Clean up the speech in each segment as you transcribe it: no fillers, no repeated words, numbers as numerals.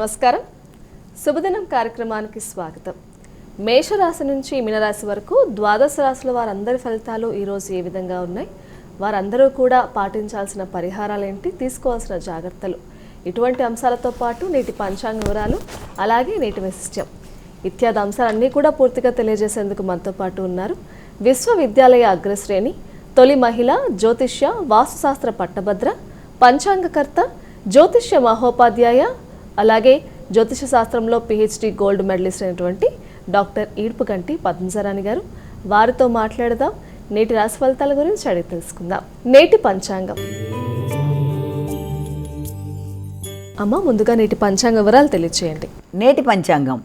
నమస్కారం. శుభదినం కార్యక్రమానికి స్వాగతం. మేషరాశి నుంచి మీనరాశి వరకు ద్వాదశ రాశుల వారందరి ఫలితాలు ఈరోజు ఏ విధంగా ఉన్నాయి, వారందరూ కూడా పాటించాల్సిన పరిహారాలు ఏంటి, తీసుకోవాల్సిన జాగ్రత్తలు, ఇటువంటి అంశాలతో పాటు నేటి పంచాంగ వివరాలు, అలాగే నేటి వైశిష్ట్యం ఇత్యాది అంశాలన్నీ కూడా పూర్తిగా తెలియజేసేందుకు మనతో పాటు ఉన్నారు విశ్వవిద్యాలయ అగ్రశ్రేణి, తొలి మహిళ, జ్యోతిష్య వాస్తుశాస్త్ర పట్టభద్ర, పంచాంగకర్త, జ్యోతిష్య మహోపాధ్యాయ, అలాగే జ్యోతిష శాస్త్రంలో పిహెచ్డి గోల్డ్ మెడలిస్ట్ అయినటువంటి డాక్టర్ ఈడ్పుగంటి పద్మజరాణి గారు. వారితో మాట్లాడదాం. నేటి రాశి ఫలితాల గురించి అడిగి తెలుసుకుందాం. నేటి పంచాంగం. అమ్మ, ముందుగా నేటి పంచాంగ వివరాలు తెలియచేయండి. నేటి పంచాంగం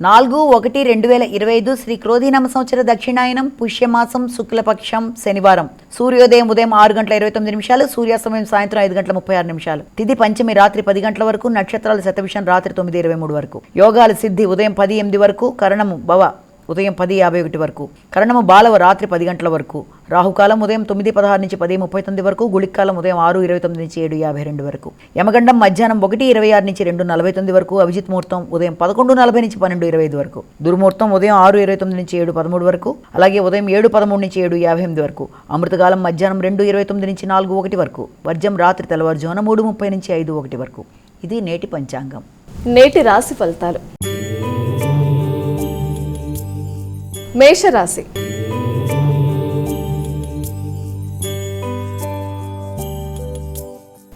4/1/2025 శ్రీ క్రోధీనామ సంవత్సర దక్షిణాయనం, పుష్యమాసం, శుక్లపక్షం, శనివారం. సూర్యోదయం ఉదయం 6:29, సూర్యాస్తమయం సాయంత్రం 5:36. తిథి పంచమి రాత్రి 10 గంటల వరకు, నక్షత్రాలు శతభిషం రాత్రి 9:23 వరకు. యోగాలు సిద్ధి ఉదయం 10:08 వరకు, కరణము భవ ఉదయం 10:51 వరకు, కరణము బాలవ రాత్రి 10 గంటల వరకు, రాహుకాలం ఉదయం 9:16 నుంచి 10:39 వరకు, గుళికాలం ఉదయం 6:29 నుంచి 7:52 వరకు, యమగండం మధ్యాహ్నం 1:26 నుంచి 2:49 వరకు, అభిజిత్ ముహూర్తం ఉదయం 11:40 నుంచి 12:25 వరకు, దుర్ముహూర్తం ఉదయం 6:29 నుంచి 7:13 వరకు, అలాగే ఉదయం 7:13 నుంచి 7:58 వరకు, అమృతకాలం మధ్యాహ్నం 2:29 నుంచి 4:01 వరకు, వర్జం రాత్రి తెల్లవారుజామున 3:30 నుంచి 5:01 వరకు. ఇది నేటి పంచాంగం. నేటి రాశి ఫలితాలు. మేషరాశి.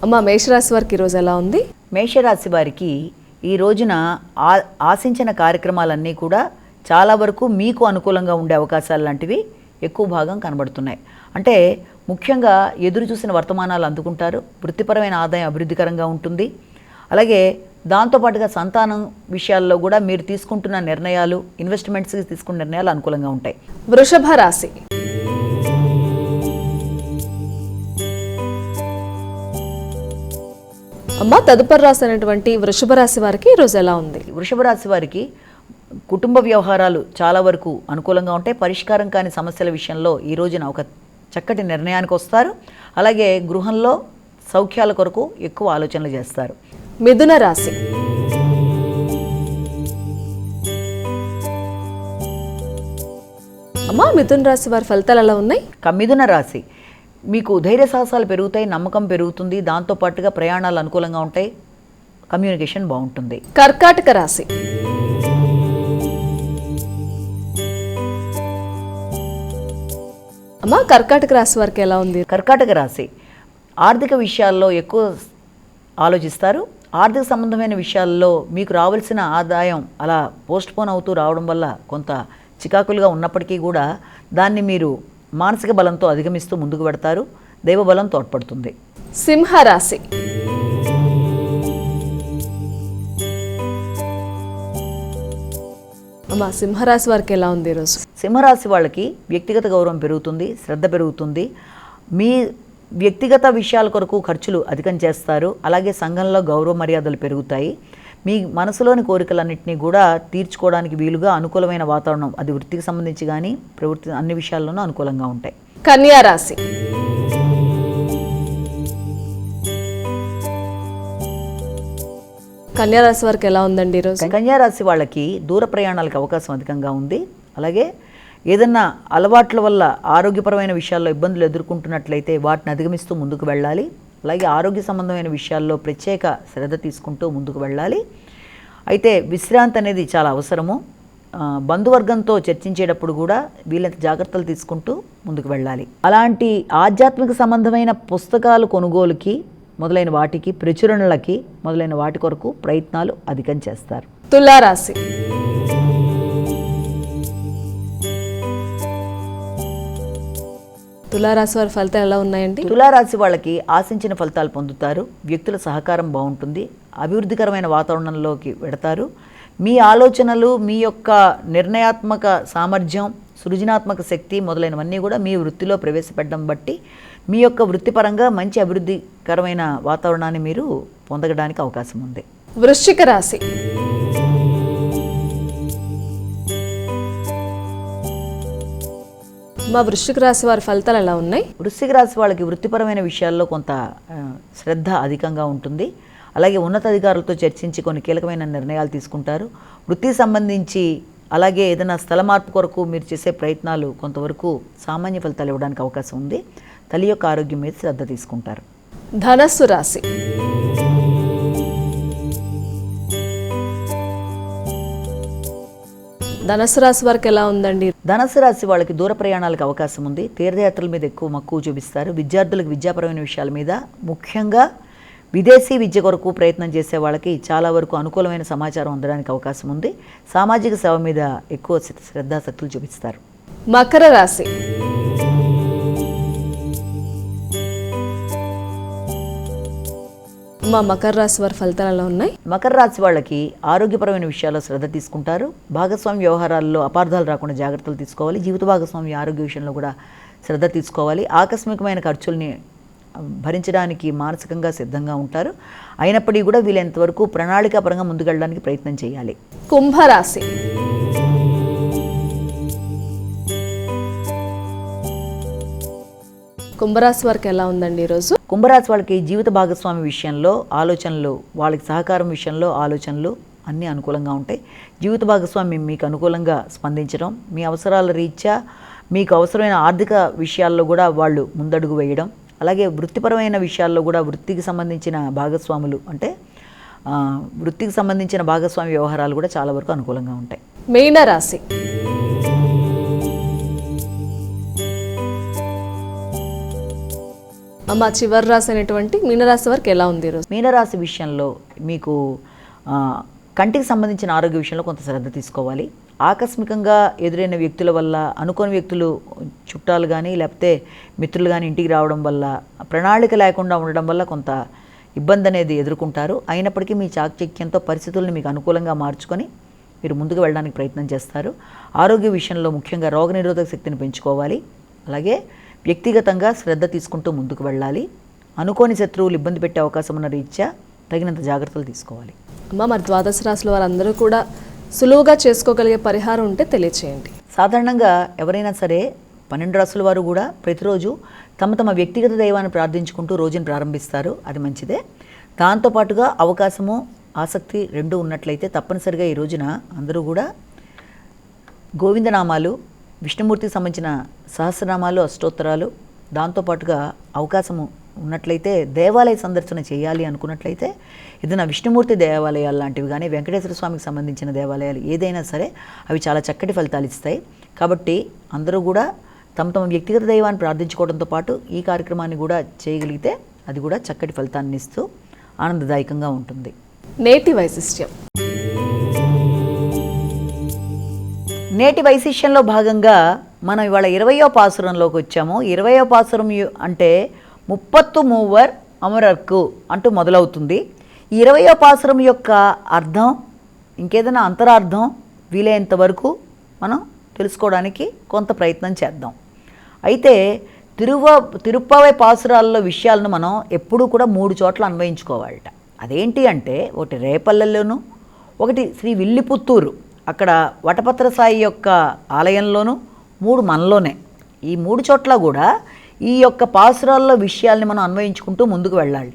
అమ్మ, మేషరాశి వారికి ఈరోజు ఎలా ఉంది? మేషరాశి వారికి ఈ రోజున ఆశించిన కార్యక్రమాలన్నీ కూడా చాలా వరకు మీకు అనుకూలంగా ఉండే అవకాశాలు లాంటివి ఎక్కువ భాగం కనబడుతున్నాయి. అంటే ముఖ్యంగా ఎదురు చూసిన వర్తమానాలు అందుకుంటారు. వృత్తిపరమైన ఆదాయం అభివృద్ధికరంగా ఉంటుంది. అలాగే దాంతోపాటుగా సంతానం విషయాల్లో కూడా మీరు తీసుకుంటున్న నిర్ణయాలు, ఇన్వెస్ట్మెంట్స్కి తీసుకున్న నిర్ణయాలు అనుకూలంగా ఉంటాయి. వృషభ రాశి. అమ్మ, తదుపరి రాశి అయినటువంటి వృషభ రాశి వారికి ఈరోజు ఎలా ఉంది? వృషభ రాశి వారికి కుటుంబ వ్యవహారాలు చాలా వరకు అనుకూలంగా ఉంటాయి. పరిష్కారం కాని సమస్యల విషయంలో ఈ రోజున ఒక చక్కటి నిర్ణయానికి వస్తారు. అలాగే గృహంలో సౌఖ్యాల కొరకు ఎక్కువ ఆలోచనలు చేస్తారు. మిథున రాశి. అమ్మా, మిథున రాశి వారి ఫలితాలు ఎలా ఉన్నాయి? మిథున రాశి మీకు ధైర్య సాహసాలు పెరుగుతాయి, నమ్మకం పెరుగుతుంది. దాంతోపాటుగా ప్రయాణాలు అనుకూలంగా ఉంటాయి, కమ్యూనికేషన్ బాగుంటుంది. కర్కాటక రాశి. అమ్మా, కర్కాటక రాశి వారికి ఎలా ఉంది? కర్కాటక రాశి ఆర్థిక విషయాల్లో ఎక్కువ ఆలోచిస్తారు. ఆర్థిక సంబంధమైన విషయాల్లో మీకు రావాల్సిన ఆదాయం అలా పోస్ట్పోన్ అవుతూ రావడం వల్ల కొంత చికాకులుగా ఉన్నప్పటికీ కూడా దాన్ని మీరు మానసిక బలంతో అధిగమిస్తూ ముందుకు పెడతారు. దైవబలం తోడ్పడుతుంది. సింహరాశి. అమ్మా, సింహరాశి వారికి ఎలా ఉంది ఈరోజు? సింహరాశి వాళ్ళకి వ్యక్తిగత గౌరవం పెరుగుతుంది, శ్రద్ధ పెరుగుతుంది. మీ వ్యక్తిగత విషయాల కొరకు ఖర్చులు అధికం చేస్తారు. అలాగే సంఘంలో గౌరవ మర్యాదలు పెరుగుతాయి. మీ మనసులోని కోరికలన్నింటినీ కూడా తీర్చుకోవడానికి వీలుగా అనుకూలమైన వాతావరణం, అది వృత్తికి సంబంధించి కానీ ప్రవృత్తి అన్ని విషయాల్లోనూ అనుకూలంగా ఉంటాయి. కన్యా రాశి. కన్యా రాశి వారికి ఎలా ఉందండి ఈరోజు? కన్యా రాశి వాళ్ళకి దూర ప్రయాణాలకు అవకాశం అధికంగా ఉంది. అలాగే ఏదన్నా అలవాట్ల వల్ల ఆరోగ్యపరమైన విషయాల్లో ఇబ్బందులు ఎదుర్కొంటున్నట్లయితే వాటిని అధిగమిస్తూ ముందుకు వెళ్ళాలి. అలాగే ఆరోగ్య సంబంధమైన విషయాల్లో ప్రత్యేక శ్రద్ధ తీసుకుంటూ ముందుకు వెళ్ళాలి. అయితే విశ్రాంతి అనేది చాలా అవసరము. బంధువర్గంతో చర్చించేటప్పుడు కూడా వీళ్ళంత జాగ్రత్తలు తీసుకుంటూ ముందుకు వెళ్ళాలి. అలాంటి ఆధ్యాత్మిక సంబంధమైన పుస్తకాలు కొనుగోలుకి మొదలైన వాటికి, ప్రచురణలకి మొదలైన వాటి కొరకు ప్రయత్నాలు అధికం చేస్తారు. తులారాశి. తులారాశి వారి ఫలితాలు ఎలా ఉన్నాయండి? తులారాశి వాళ్ళకి ఆశించిన ఫలితాలు పొందుతారు. వ్యక్తుల సహకారం బాగుంటుంది. అభివృద్ధికరమైన వాతావరణంలోకి వెడతారు. మీ ఆలోచనలు, మీ యొక్క నిర్ణయాత్మక సామర్థ్యం, సృజనాత్మక శక్తి మొదలైనవన్నీ కూడా మీ వృత్తిలో ప్రవేశపెట్టడం బట్టి మీ యొక్క వృత్తిపరంగా మంచి అభివృద్ధికరమైన వాతావరణాన్ని మీరు పొందడానికి అవకాశం ఉంది. వృశ్చిక రాశి. మా వృశ్చిక రాశి వారి ఫలితాలు ఎలా ఉన్నాయి? వృశ్చిక రాశి వాళ్ళకి వృత్తిపరమైన విషయాల్లో కొంత శ్రద్ధ అధికంగా ఉంటుంది. అలాగే ఉన్నతాధికారులతో చర్చించి కొన్ని కీలకమైన నిర్ణయాలు తీసుకుంటారు. వృత్తికి సంబంధించి అలాగే ఏదైనా స్థల మార్పు కొరకు మీరు చేసే ప్రయత్నాలు కొంతవరకు సామాన్య ఫలితాలు ఇవ్వడానికి అవకాశం ఉంది. తల్లి యొక్క ఆరోగ్యం మీద శ్రద్ధ తీసుకుంటారు. ధనస్సు రాశి. ధనస్సు రాశి వారికి ఎలా ఉందండి? ధనస్సు రాశి వాళ్ళకి దూర ప్రయాణాలకు అవకాశం ఉంది. తీర్థయాత్రల మీద ఎక్కువ మక్కువ చూపిస్తారు. విద్యార్థులకు విద్యాపరమైన విషయాల మీద, ముఖ్యంగా విదేశీ విద్య కొరకు ప్రయత్నం చేసే వాళ్ళకి చాలా వరకు అనుకూలమైన సమాచారం అందడానికి అవకాశం ఉంది. సామాజిక సేవ మీద ఎక్కువ శ్రద్ధాశక్తులు చూపిస్తారు. మకర రాశి. మా మకర రాశి వారి ఫలితాలు ఎలా ఉన్నాయి? మకర రాశి వాళ్ళకి ఆరోగ్యపరమైన విషయాల్లో శ్రద్ధ తీసుకుంటారు. భాగస్వామి వ్యవహారాల్లో అపార్థాలు రాకుండా జాగ్రత్తలు తీసుకోవాలి. జీవిత భాగస్వామి ఆరోగ్య విషయంలో కూడా శ్రద్ధ తీసుకోవాలి. ఆకస్మికమైన ఖర్చుల్ని భరించడానికి మానసికంగా సిద్ధంగా ఉంటారు. అయినప్పటికీ కూడా వీలైనంతవరకు ప్రణాళికాపరంగా ముందుకెళ్ళడానికి ప్రయత్నం చేయాలి. కుంభరాశి. కుంభరాశి వారికి ఎలా ఉందండి ఈరోజు? కుంభరాశి వాళ్ళకి జీవిత భాగస్వామి విషయంలో ఆలోచనలు, వాళ్ళకి సహకారం విషయంలో ఆలోచనలు అన్నీ అనుకూలంగా ఉంటాయి. జీవిత భాగస్వామి మీకు అనుకూలంగా స్పందించడం, మీ అవసరాల రీత్యా మీకు అవసరమైన ఆర్థిక విషయాల్లో కూడా వాళ్ళు ముందడుగు వేయడం, అలాగే వృత్తిపరమైన విషయాల్లో కూడా వృత్తికి సంబంధించిన భాగస్వాములు అంటే వృత్తికి సంబంధించిన భాగస్వామి వ్యవహారాలు కూడా చాలా వరకు అనుకూలంగా ఉంటాయి. మీనరాశి. అమ్మ చివరి రాశి అయినటువంటి మీనరాశి వారికి ఎలా ఉంది ఈరోజు? మీనరాశి విషయంలో మీకు కంటికి సంబంధించిన ఆరోగ్య విషయంలో కొంత శ్రద్ధ తీసుకోవాలి. ఆకస్మికంగా ఎదురైన వ్యక్తుల వల్ల, అనుకోని వ్యక్తులు చుట్టాలు కానీ లేకపోతే మిత్రులు కానీ ఇంటికి రావడం వల్ల, ప్రణాళిక లేకుండా ఉండడం వల్ల కొంత ఇబ్బంది అనేది ఎదుర్కొంటారు. అయినప్పటికీ మీ చాకచక్యంతో పరిస్థితులను మీకు అనుకూలంగా మార్చుకొని మీరు ముందుకు వెళ్ళడానికి ప్రయత్నం చేస్తారు. ఆరోగ్య విషయంలో ముఖ్యంగా రోగనిరోధక శక్తిని పెంచుకోవాలి. అలాగే వ్యక్తిగతంగా శ్రద్ధ తీసుకుంటూ ముందుకు వెళ్ళాలి. అనుకోని శత్రువులు ఇబ్బంది పెట్టే అవకాశం ఉన్న రీత్యా తగినంత జాగ్రత్తలు తీసుకోవాలి. అమ్మ మరి ద్వాదశ రాశుల వారందరూ కూడా సులువుగా చేసుకోగలిగే పరిహారం ఉంటే తెలియచేయండి. సాధారణంగా ఎవరైనా సరే 12 రాశుల వారు కూడా ప్రతిరోజు తమ తమ వ్యక్తిగత దైవాన్ని ప్రార్థించుకుంటూ రోజును ప్రారంభిస్తారు. అది మంచిదే. దాంతోపాటుగా అవకాశము, ఆసక్తి రెండు ఉన్నట్లయితే తప్పనిసరిగా ఈ రోజున అందరూ కూడా గోవిందనామాలు, విష్ణుమూర్తికి సంబంధించిన సహస్రనామాలు, అష్టోత్తరాలు, దాంతోపాటుగా అవకాశము ఉన్నట్లయితే దేవాలయ సందర్శన చేయాలి అనుకున్నట్లయితే ఏదైనా విష్ణుమూర్తి దేవాలయాలు లాంటివి కానీ వెంకటేశ్వర స్వామికి సంబంధించిన దేవాలయాలు ఏదైనా సరే అవి చాలా చక్కటి ఫలితాలు ఇస్తాయి. కాబట్టి అందరూ కూడా తమ తమ వ్యక్తిగత దైవాన్ని ప్రార్థించుకోవడంతో పాటు ఈ కార్యక్రమాన్ని కూడా చేయగలిగితే అది కూడా చక్కటి ఫలితాన్ని ఇస్తూ ఆనందదాయకంగా ఉంటుంది. నేటి వైశిష్ట్యం. నేటి వైశిష్యంలో భాగంగా మనం ఇవాళ 20వ పాసురంలోకి వచ్చాము. 20వ పాసురం అంటే 30 మూవర్ అమరర్కు అంటూ మొదలవుతుంది. ఈ 20వ పాసురం యొక్క అర్థం, ఇంకేదైనా అంతరార్థం వీలైనంత వరకు మనం తెలుసుకోవడానికి కొంత ప్రయత్నం చేద్దాం. అయితే తిరుప్పావై పాసురాల్లో విషయాలను మనం ఎప్పుడూ కూడా 3 చోట్ల అన్వయించుకోవాలట. అదేంటి అంటే ఒకటి రేపల్లెలోను, ఒకటి శ్రీ విల్లిపుత్తూరు అక్కడ వటపత్ర సాయి యొక్క ఆలయంలోను, 3 మనలోనే. ఈ 3 చోట్ల కూడా ఈ యొక్క పాసురాల్లో విషయాల్ని మనం అన్వయించుకుంటూ ముందుకు వెళ్ళాలి.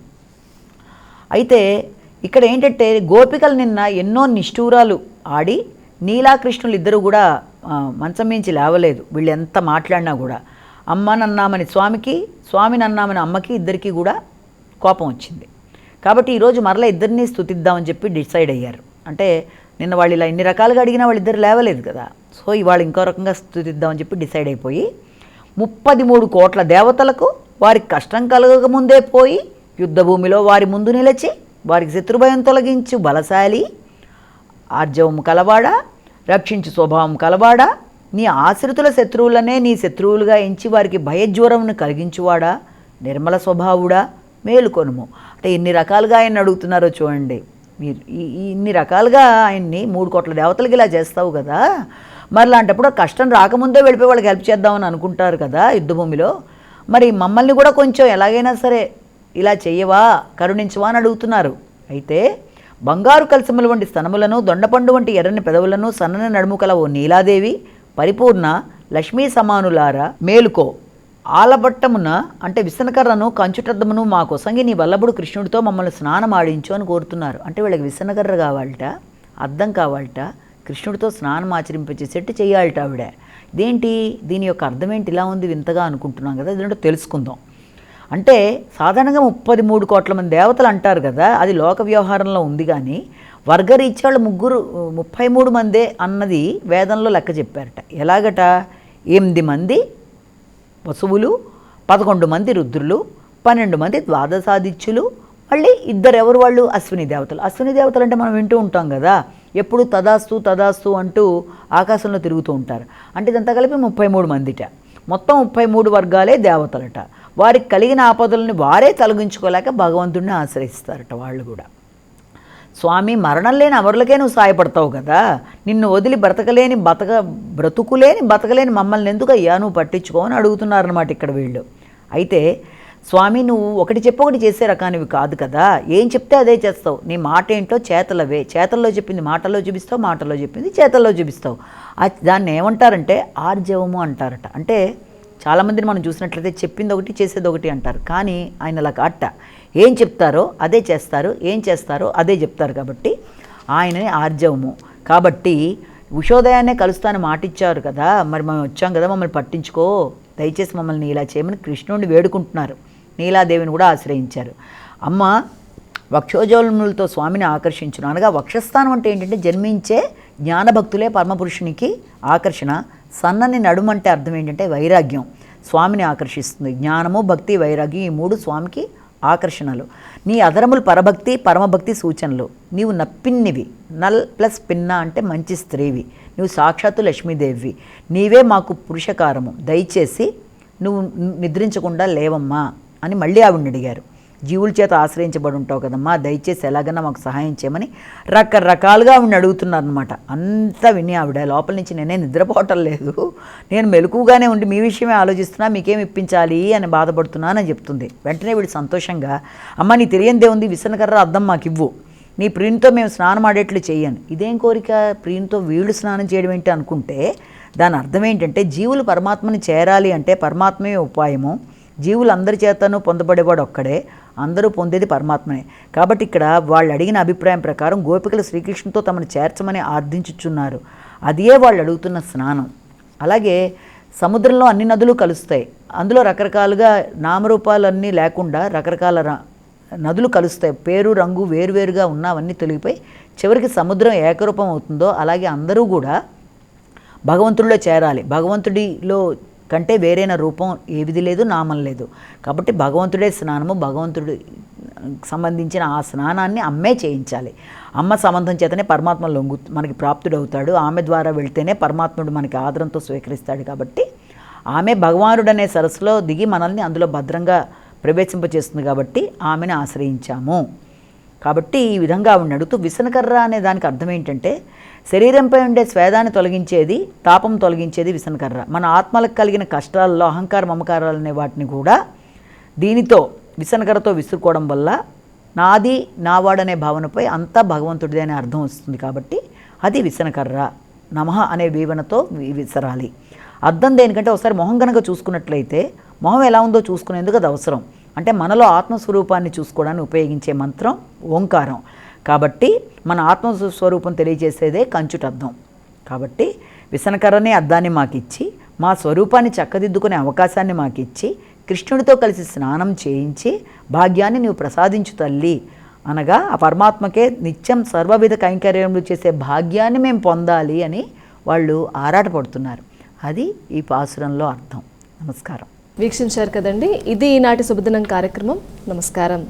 అయితే ఇక్కడ ఏంటంటే గోపికలు నిన్న ఎన్నో నిష్ఠూరాలు ఆడి నీలాకృష్ణులు ఇద్దరు కూడా మంచం మించి లేవలేదు. వీళ్ళు ఎంత మాట్లాడినా కూడా అమ్మ నన్నామని స్వామికి, స్వామి నన్నామని అమ్మకి, ఇద్దరికీ కూడా కోపం వచ్చింది. కాబట్టి ఈరోజు మరలా ఇద్దరినీ స్తుతిద్దామని చెప్పి డిసైడ్ అయ్యారు. అంటే నిన్న వాళ్ళు ఇలా ఇన్ని రకాలుగా అడిగినా వాళ్ళిద్దరు లేవలేదు కదా, సో ఇవాళ ఇంకో రకంగా స్తుతిద్దామని చెప్పి డిసైడ్ అయిపోయి 33 కోట్ల దేవతలకు వారికి కష్టం కలగకముందే పోయి యుద్ధభూమిలో వారి ముందు నిలిచి వారికి శత్రుభయం తొలగించు బలశాలి, ఆర్జవము కలవాడా, రక్షించు స్వభావం కలవాడా, నీ ఆశ్రితుల శత్రువులనే నీ శత్రువులుగా ఎంచి వారికి భయజ్వరమును కలిగించువాడా, నిర్మల స్వభావుడా, మేలుకొనుము. అంటే ఎన్ని రకాలుగా ఆయన అడుగుతున్నారో చూడండి. మీరు ఇన్ని రకాలుగా ఆయన్ని 3 కోట్ల దేవతలకి ఇలా చేస్తావు కదా, మరి లాంటప్పుడు కష్టం రాకముందే వెళ్ళిపోయి వాళ్ళకి హెల్ప్ చేద్దామని అనుకుంటారు కదా యుద్ధభూమిలో, మరి మమ్మల్ని కూడా కొంచెం ఎలాగైనా సరే ఇలా చెయ్యవా, కరుణించవా అని అడుగుతున్నారు. అయితే బంగారు కలసముల వంటి స్తనములను, దొండపండు వంటి ఎర్రని పెదవులను, సన్నని నడుము కల ఓ నీలాదేవి, పరిపూర్ణ లక్ష్మీ సమానులారా మేలుకో, ఆలబట్టమున అంటే విసనకర్రను కంచుటద్దమును మా కొసంగి నీ వల్లభుడు కృష్ణుడితో మమ్మల్ని స్నానం ఆడించు అని కోరుతున్నారు. అంటే వీళ్ళకి విసనకర్ర కావాలట, అద్దం కావాలట, కృష్ణుడితో స్నానం ఆచరింపచేసేట్టు చేయాలట ఆవిడ. ఇదేంటి, దీని యొక్క అర్థం ఏంటి ఇలా ఉంది వింతగా అనుకుంటున్నాం కదా, ఇదేంటో తెలుసుకుందాం. అంటే సాధారణంగా 33 కోట్ల మంది దేవతలు అంటారు కదా, అది లోక వ్యవహారంలో ఉంది. కానీ వర్గరీత్యా వాళ్ళు 33 మందే అన్నది వేదంలో లెక్క చెప్పారట. ఎలాగట, 8 మంది వసువులు, 11 మంది రుద్రులు, 12 మంది ద్వాదశాదిత్యులు, మళ్ళీ 2 ఎవరు వాళ్ళు అశ్విని దేవతలు. అశ్విని దేవతలు అంటే మనం వింటూ ఉంటాం కదా, ఎప్పుడు తదాస్తు తదాస్తు అంటూ ఆకాశంలో తిరుగుతూ ఉంటారు. అంటే ఇదంతా కలిపి 33 మందిట. మొత్తం 33 వర్గాలే దేవతలట. వారికి కలిగిన ఆపదలను వారే తొలగించుకోలేక భగవంతుడిని ఆశ్రయిస్తారట వాళ్ళు కూడా. స్వామి, మరణం లేని అమరులకే నువ్వు సాయపడతావు కదా, నిన్ను వదిలి బ్రతుకులేని బతకలేని మమ్మల్ని ఎందుకు అయ్యా నువ్వు పట్టించుకోని అడుగుతున్నారన్నమాట ఇక్కడ వీళ్ళు. అయితే స్వామి, నువ్వు ఒకటి చెప్పి ఒకటి చేసే రకానివి కాదు కదా, ఏం చెప్తే అదే చేస్తావు. నీ మాట ఏంటో చేతలవే, చేతల్లో చెప్పింది మాటల్లో చూపిస్తావు, మాటల్లో చెప్పింది చేతల్లో చూపిస్తావు. దాన్ని ఏమంటారంటే ఆర్జవము అంటారట. అంటే చాలామందిని మనం చూసినట్లయితే చెప్పింది ఒకటి చేసేది ఒకటి అంటారు. కానీ ఆయన అలా కాట, ఏం చెప్తారో అదే చేస్తారు, ఏం చేస్తారో అదే చెప్తారు. కాబట్టి ఆయనని ఆర్జవము. కాబట్టి ఉషోదయాన్నే కలుస్తానని మాటిచ్చారు కదా, మరి మేము వచ్చాం కదా, మమ్మల్ని పట్టించుకో, దయచేసి మమ్మల్ని ఇలా చేయమని కృష్ణుడిని వేడుకుంటున్నారు. నీలాదేవిని కూడా ఆశ్రయించారు. అమ్మ వక్షోజోలములతో స్వామిని ఆకర్షించును అనగా, వక్షస్థానం అంటే ఏంటంటే జన్మించే జ్ఞానభక్తులే పరమపురుషునికి ఆకర్షణ. సన్నని నడుము అంటే అర్థం ఏంటంటే వైరాగ్యం స్వామిని ఆకర్షిస్తుంది. జ్ఞానము, భక్తి, వైరాగ్యం ఈ 3 స్వామికి ఆకర్షణలు. నీ అధరములు పరభక్తి, పరమభక్తి సూచనలు. నీవు నప్పిన్నివి, నల్ ప్లస్ పిన్న అంటే మంచి స్త్రీవి. నువ్వు సాక్షాత్తు లక్ష్మీదేవి. నీవే మాకు పురుషకారము, దయచేసి నువ్వు నిద్రించకుండా లేవమ్మా అని మళ్ళీ ఆవిడని అడిగారు. జీవుల చేత ఆశ్రయించబడి ఉంటావు కదమ్మా, దయచేసి ఎలాగన్నా మాకు సహాయం చేయమని రకరకాలుగా ఆవిడని అడుగుతున్నారనమాట. అంతా విని ఆవిడ లోపల నుంచి నేనే నిద్రపోవటం లేదు, నేను మెలకుగానే ఉండి మీ విషయమే ఆలోచిస్తున్నా, మీకేం ఇప్పించాలి అని బాధపడుతున్నానని చెప్తుంది. వెంటనే వీడు సంతోషంగా, అమ్మ నీ తెలియందే ఉంది, విసనకర్ర అద్దం మాకు ఇవ్వు, నీ ప్రియునితో మేము స్నానం ఆడేట్లు చేయను. ఇదేం కోరిక, ప్రియునితో వీళ్ళు స్నానం చేయడం ఏంటి అనుకుంటే దాని అర్థం ఏంటంటే జీవులు పరమాత్మని చేరాలి అంటే పరమాత్మే ఉపాయము. జీవులు అందరి చేతను పొందబడేవాడు ఒక్కడే, అందరూ పొందేది పరమాత్మనే. కాబట్టి ఇక్కడ వాళ్ళు అడిగిన అభిప్రాయం ప్రకారం గోపికలు శ్రీకృష్ణుతో తమను చేర్చమని ఆర్థించుచున్నారు. అదే వాళ్ళు అడుగుతున్న స్నానం. అలాగే సముద్రంలో అన్ని నదులు కలుస్తాయి, అందులో రకరకాలుగా నామరూపాలన్నీ లేకుండా రకరకాల నదులు కలుస్తాయి. పేరు రంగు వేరువేరుగా ఉన్నవన్నీ తొలగిపోయి చివరికి సముద్రం ఏకరూపం అవుతుందో అలాగే అందరూ కూడా భగవంతుడిలో చేరాలి. భగవంతుడిలో కంటే వేరైన రూపం ఏవిది లేదు, నామం లేదు. కాబట్టి భగవంతుడే స్నానము, భగవంతుడి సంబంధించిన ఆ స్నానాన్ని అమ్మే చేయించాలి. అమ్మ సంబంధం చేతనే పరమాత్మ మనకి ప్రాప్తుడవుతాడు. ఆమె ద్వారా వెళ్తేనే పరమాత్ముడు మనకి ఆదరంతో స్వీకరిస్తాడు. కాబట్టి ఆమె భగవానుడనే సరస్సులో దిగి మనల్ని అందులో భద్రంగా ప్రవేశింపచేస్తుంది. కాబట్టి ఆమెను ఆశ్రయించాము. కాబట్టి ఈ విధంగా ఆవిడని అడుగుతూ, విసనకర్ర అనే దానికి అర్థం ఏంటంటే శరీరంపై ఉండే స్వేదాన్ని తొలగించేది, తాపం తొలగించేది విసనకర్ర. మన ఆత్మలకు కలిగిన కష్టాల్లో అహంకార మమకారాలు అనే వాటిని కూడా దీనితో విసనకర్రతో విసురుకోవడం వల్ల నాది నావాడనే భావనపై అంతా భగవంతుడిది అనే అర్థం వస్తుంది. కాబట్టి అది విసనకర్ర. నమః అనే వీవనతో విసరాలి. అర్థం దేనికంటే ఒకసారి మొహం కనుక చూసుకున్నట్లయితే మొహం ఎలా ఉందో చూసుకునేందుకు అది అవసరం. అంటే మనలో ఆత్మస్వరూపాన్ని చూసుకోవడానికి ఉపయోగించే మంత్రం ఓంకారం. కాబట్టి మన ఆత్మస్వరూపం తెలియజేసేదే కంచుటద్దం. కాబట్టి విసనకర్రనే అద్దాన్ని మాకిచ్చి మా స్వరూపాన్ని చక్కదిద్దుకునే అవకాశాన్ని మాకిచ్చి కృష్ణుడితో కలిసి స్నానం చేయించి భాగ్యాన్ని నీవు ప్రసాదించు తల్లి అనగా ఆ పరమాత్మకే నిత్యం సర్వవిధ కైంకర్యములు చేసే భాగ్యాన్ని మేము పొందాలి అని వాళ్ళు ఆరాటపడుతున్నారు. అది ఈ పాసురంలో అర్థం. నమస్కారం. వీక్షించారు కదండి, ఇది ఈనాటి శుభదినం కార్యక్రమం. నమస్కారం.